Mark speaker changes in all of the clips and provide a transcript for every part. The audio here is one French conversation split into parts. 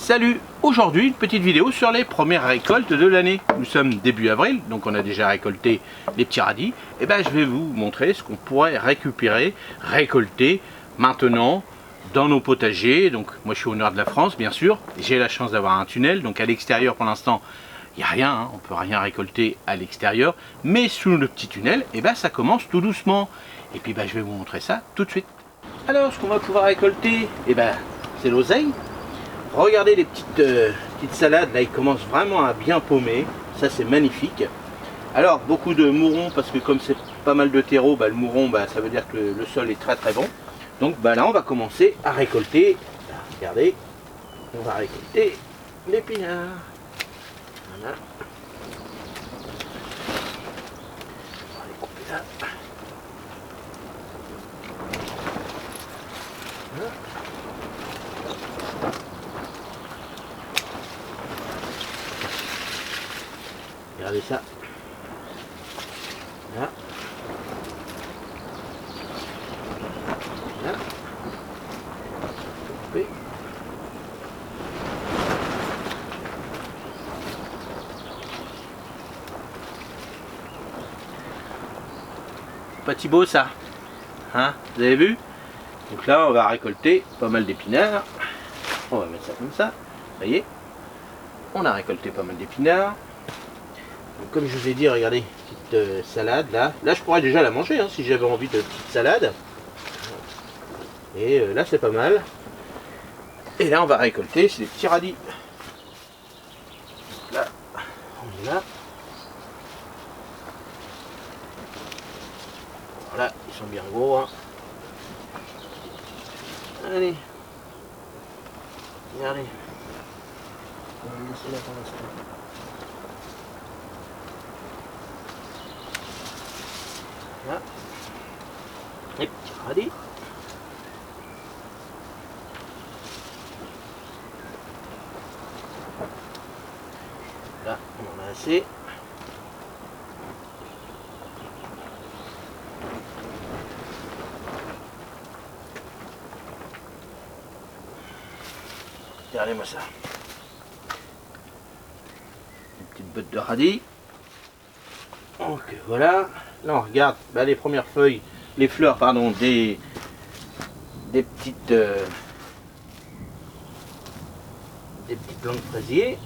Speaker 1: Salut! Aujourd'hui, une petite vidéo sur les premières récoltes de l'année. Nous sommes début avril, donc on a déjà récolté les petits radis. Et ben, je vais vous montrer ce qu'on pourrait récolter maintenant dans nos potagers. Donc moi je suis au nord de la France, bien sûr. J'ai la chance d'avoir un tunnel, donc à l'extérieur pour l'instant, il n'y a rien, hein, on ne peut rien récolter à l'extérieur. Mais sous le petit tunnel, et ben, ça commence tout doucement. Et puis ben, je vais vous montrer ça tout de suite. Alors, ce qu'on va pouvoir récolter, et ben, c'est l'oseille. Regardez les petites salades, là ils commencent vraiment à bien paumer, ça c'est magnifique. Alors beaucoup de mourons, parce que comme c'est pas mal de terreau, bah, le mouron ça veut dire que le sol est très bon. Donc là on va commencer à récolter, là, regardez, on va récolter l'épinard. Voilà. On va les couper là. Voilà. Regardez ça. Là. Là. Couper. Pas si beau ça. Hein? Vous avez vu? Donc là on va récolter pas mal d'épinards. On va mettre ça comme ça. Vous voyez? On a récolté pas mal d'épinards. Donc, comme je vous ai dit, regardez, petite salade là. Là je pourrais déjà la manger hein, si j'avais envie de petite salade. Et là c'est pas mal. Et là on va récolter, c'est des petits radis. Là, on est là. Voilà, ils sont bien gros. Hein. Allez. Regardez. On va laisser là pour l'instant. Là, les petits radis. Là, on en a assez. Regardez-moi ça. Une petite botte de radis. Donc voilà. Là on regarde les premières feuilles, les fleurs pardon, des petites plantes de fraisier.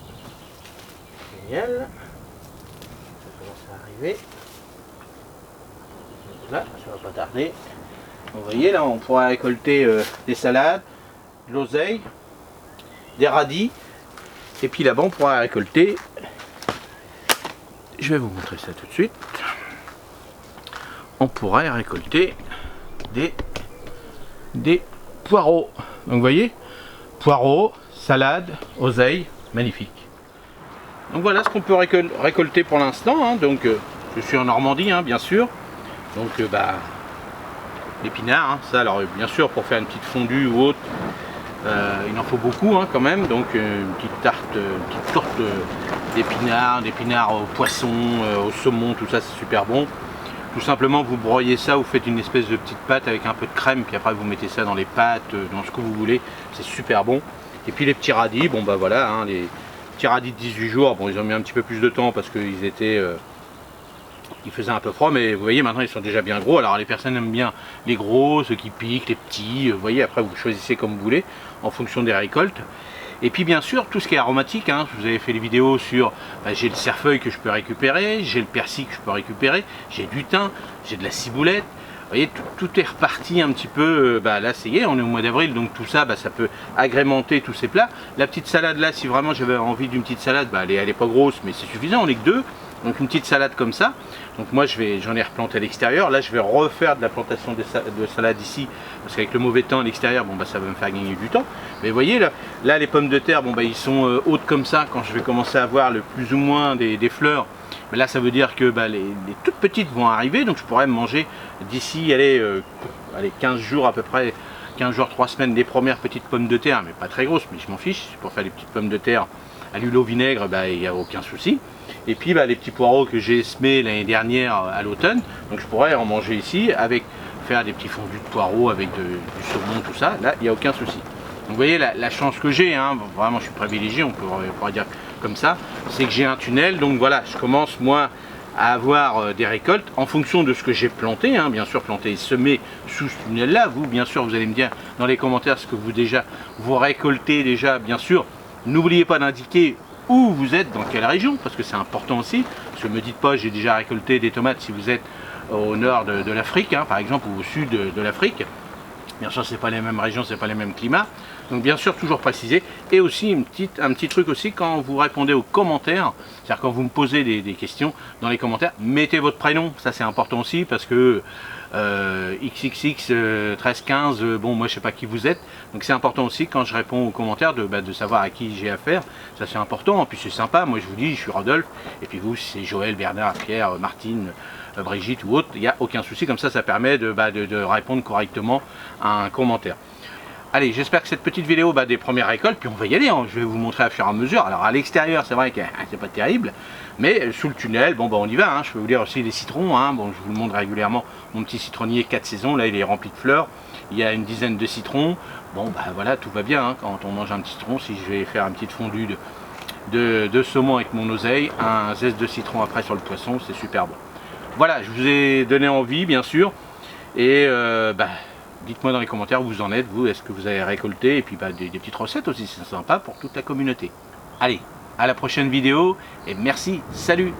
Speaker 1: Génial. Ça commence à arriver. Donc là, ça va pas tarder. Vous voyez là on pourra récolter des salades, de l'oseille, des radis. Et puis là-bas on pourra récolter. Je vais vous montrer ça tout de suite. On pourrait récolter des poireaux. Donc vous voyez, poireaux, salade, oseille, magnifique. Donc voilà ce qu'on peut récolter pour l'instant. Hein. Donc je suis en Normandie, hein, bien sûr. Donc l'épinard, hein, ça alors bien sûr pour faire une petite fondue ou autre, il en faut beaucoup hein, quand même. Donc une petite torte d'épinards au poisson, au saumon, tout ça c'est super bon. Tout simplement vous broyez ça, vous faites une espèce de petite pâte avec un peu de crème, puis après vous mettez ça dans les pâtes, dans ce que vous voulez, c'est super bon. Et puis les petits radis, bon bah voilà, hein, les petits radis de 18 jours, bon ils ont mis un petit peu plus de temps parce qu'ils étaient, il faisait un peu froid, mais vous voyez maintenant ils sont déjà bien gros. Alors les personnes aiment bien les gros, ceux qui piquent, les petits, vous voyez, après vous choisissez comme vous voulez, en fonction des récoltes. Et puis bien sûr tout ce qui est aromatique, hein, vous avez fait les vidéos sur, j'ai le cerfeuil que je peux récupérer, j'ai le persil que je peux récupérer, j'ai du thym, j'ai de la ciboulette, vous voyez tout est reparti un petit peu, là ça y est, on est au mois d'avril, donc tout ça, ça peut agrémenter tous ces plats. La petite salade là, si vraiment j'avais envie d'une petite salade, elle est pas grosse mais c'est suffisant, on est que deux. Donc une petite salade comme ça. Donc moi j'en ai replanté à l'extérieur. Là je vais refaire de la plantation de salade ici. Parce qu'avec le mauvais temps à l'extérieur, ça va me faire gagner du temps. Mais vous voyez là les pommes de terre, ils sont hautes comme ça. Quand je vais commencer à voir le plus ou moins des fleurs, là ça veut dire que les toutes petites vont arriver. Donc je pourrais me manger d'ici 15 jours à peu près. 15 jours, 3 semaines, des premières petites pommes de terre. Mais pas très grosses, mais je m'en fiche. Pour faire les petites pommes de terre à l'huile au vinaigre, il n'y a aucun souci. Et puis les petits poireaux que j'ai semés l'année dernière à l'automne, donc je pourrais en manger ici, faire des petits fondus de poireaux avec du saumon, tout ça, là il n'y a aucun souci. vous voyez la chance que j'ai, hein, vraiment je suis privilégié, on pourrait dire comme ça, c'est que j'ai un tunnel, donc voilà, je commence moi à avoir des récoltes en fonction de ce que j'ai planté, hein, bien sûr planté et semé sous ce tunnel là. Vous bien sûr vous allez me dire dans les commentaires ce que vous récoltez déjà, bien sûr. N'oubliez pas d'indiquer où vous êtes, dans quelle région, parce que c'est important aussi, parce que me dites pas j'ai déjà récolté des tomates si vous êtes au nord de l'Afrique, hein, par exemple, ou au sud de l'Afrique. Bien sûr, c'est pas les mêmes régions, c'est pas les mêmes climats. Donc bien sûr, toujours préciser. Et aussi un petit truc aussi, quand vous répondez aux commentaires, c'est-à-dire quand vous me posez des questions dans les commentaires, mettez votre prénom. Ça c'est important aussi parce que XXX 1315, bon moi je sais pas qui vous êtes. Donc c'est important aussi quand je réponds aux commentaires de savoir à qui j'ai affaire. Ça c'est important. En plus c'est sympa. Moi je vous dis, je suis Rodolphe. Et puis vous, c'est Joël, Bernard, Pierre, Martine, Brigitte ou autre, il n'y a aucun souci, comme ça permet de répondre correctement à un commentaire. Allez, j'espère que cette petite vidéo des premières récoltes, puis on va y aller, hein, je vais vous montrer à fur et à mesure. Alors à l'extérieur c'est vrai que c'est pas terrible, mais sous le tunnel, bon on y va, hein. Je peux vous dire aussi les citrons, hein. Bon je vous le montre régulièrement, mon petit citronnier 4 saisons, là il est rempli de fleurs, il y a une dizaine de citrons, bon voilà, tout va bien, hein. Quand on mange un petit citron, si je vais faire une petite fondue de saumon avec mon oseille, un zeste de citron après sur le poisson, c'est super bon. Voilà, je vous ai donné envie, bien sûr, et dites-moi dans les commentaires où vous en êtes, vous, est-ce que vous avez récolté, et puis des petites recettes aussi, c'est sympa pour toute la communauté. Allez, à la prochaine vidéo, et merci, salut!